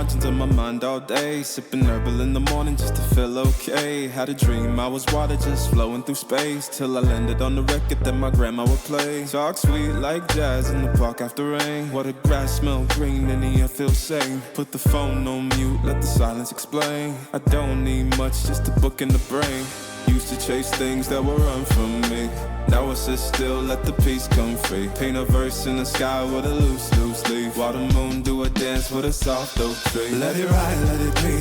margins of my mind all day, sipping herbal in the morning just to feel okay. Had a dream I was water just flowing through space, till I landed on the record that my grandma would play. Talk sweet like jazz in the park after rain. What the grass smell green and the air feels sane. Put the phone on mute, let the silence explain. I don't need much, just a book in the brain. Used to chase things that were run from me. Now I sit still, let the peace come free. Paint a verse in the sky with a loose leaf. While the moon do a dance with a soft oak tree. Let it ride, let it be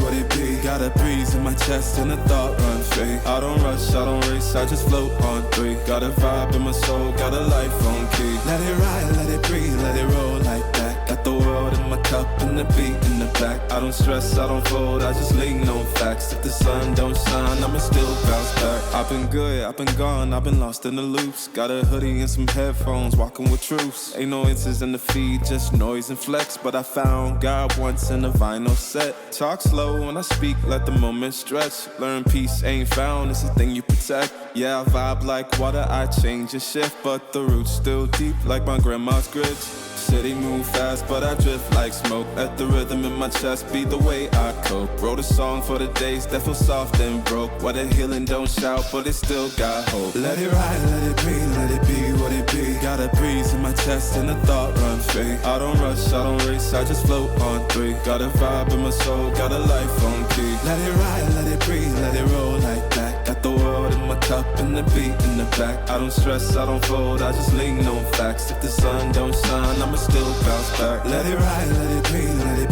what it be. Got a breeze in my chest and a thought run free. I don't rush, I don't race, I just float on three. Got a vibe in my soul, got a life on key. Let it ride, let it breathe, let it roll like that. Got the world in my cup and the beat in the back. I don't stress, I don't fold, I just lean on facts. If the sun don't shine, I'ma still bounce back. I've been good, I've been gone, I've been lost in the loops. Got a hoodie and some headphones, walking with truths. Ain't no answers in the feed, just noise and flex. But I found God once in a vinyl set. Talk slow when I speak, let the moment stretch. Learn peace ain't found, it's a thing you protect. Yeah, I vibe like water, I change and shift. But the roots still deep like my grandma's grits. City move fast, but I drift like smoke. Let the rhythm in my chest be the way I cope. Wrote a song for the days that feel soft and broke. Where the healing don't shout, but it still got hope. Let it ride, let it be, let it be what it be. Got a breeze in my chest and a thought run free. I don't rush, I don't race, I just float on three. Got a vibe in my soul, got a life on key. Let it ride, let it breathe, let it roll like that. Got the world in my cup and the beat in the back. I don't stress, I don't fold, I just lean on facts. If the sun don't shine, I'ma still bounce back. Let it ride, let it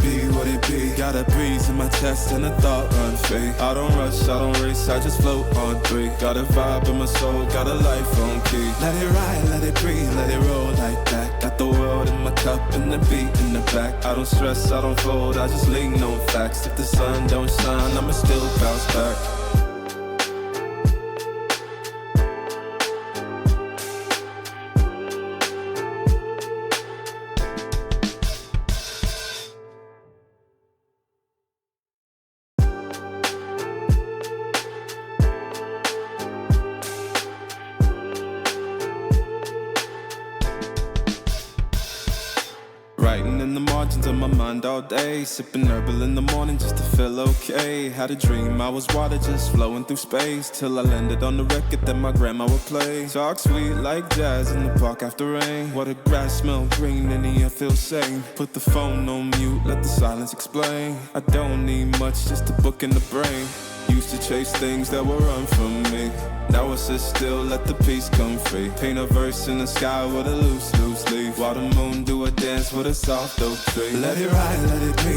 be what it be. Got a breeze in my chest and a thought run free. I don't rush, I don't race, I just float on three. Got a vibe in my soul, got a life on key. Let it ride, let it breathe, let it roll like that. Got the world in my cup and the beat in the back. I don't stress, I don't fold, I just lean on facts. If the sun don't shine, I'ma still bounce back. Writing in the margins of my mind all day, sipping herbal in the morning just to feel okay. Had a dream I was water just flowing through space, till I landed on the record that my grandma would play. Talk sweet like jazz in the park after rain. What the grass smell green and the air feels sane. Put the phone on mute, let the silence explain. I don't need much, just a book in the brain. Used to chase things that were run from me. Now I sit still, let the peace come free. Paint a verse in the sky with a loose leaf. While the moon do a dance with a soft oak tree. Let it ride, let it be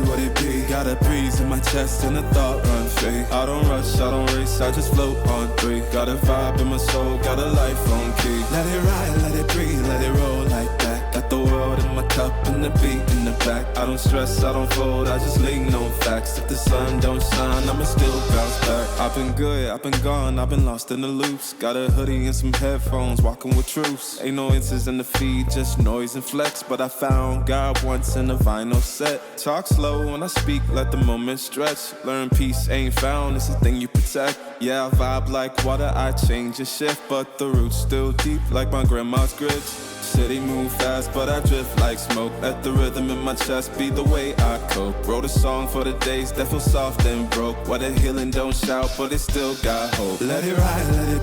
what it be. Got a breeze in my chest and a thought run free. I don't rush, I don't race, I just float on three. Got a vibe in my soul, got a life on key. Let it ride, let it breathe, let it roll like that. Got the world in my cup and the beat in the back. I don't stress, I don't fold, I just lean on facts. If the sun don't shine, I'ma still bounce back. I've been good, I've been gone, I've been lost in the loops. Got a hoodie and some headphones, walking with truths. Ain't no answers in the feed, just noise and flex. But I found God once in a vinyl set. Talk slow when I speak, let the moment stretch. Learn peace ain't found, it's a thing you protect. Yeah, I vibe like water, I change and shift. But the roots still deep like my grandma's grits. City move fast, but I drift like smoke. Let the rhythm in my chest be the way I cope. Wrote a song for the days that feel soft and broke. Where the healing don't shout, but it still got hope. Let it ride, let it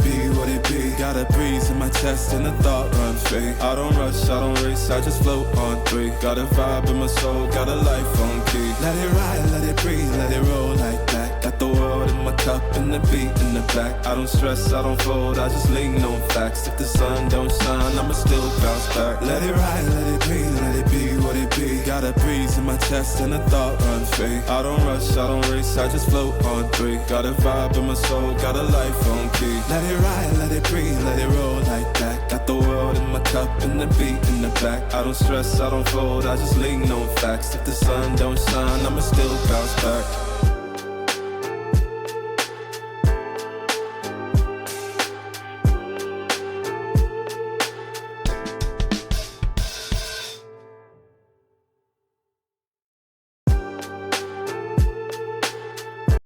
be what it be. Got a breeze in my chest and a thought run free. I don't rush, I don't race, I just float on three. Got a vibe in my soul, got a life on key. Let it ride, let it breathe, let it roll like that. Got the world in my cup and the beat in the back. I don't stress, I don't fold, I just lean on facts. If the sun don't shine, I'ma still bounce back. Let it ride, let it be what it be. Got a breeze in my chest and a thought run free. I don't rush, I don't race, I just float on three. Got a vibe in my soul, got a life on key. Let it ride, let it breathe, let it roll like that. Got the world in my cup and the beat in the back. I don't stress, I don't fold, I just lean on facts. If the sun don't shine, I'ma still bounce back.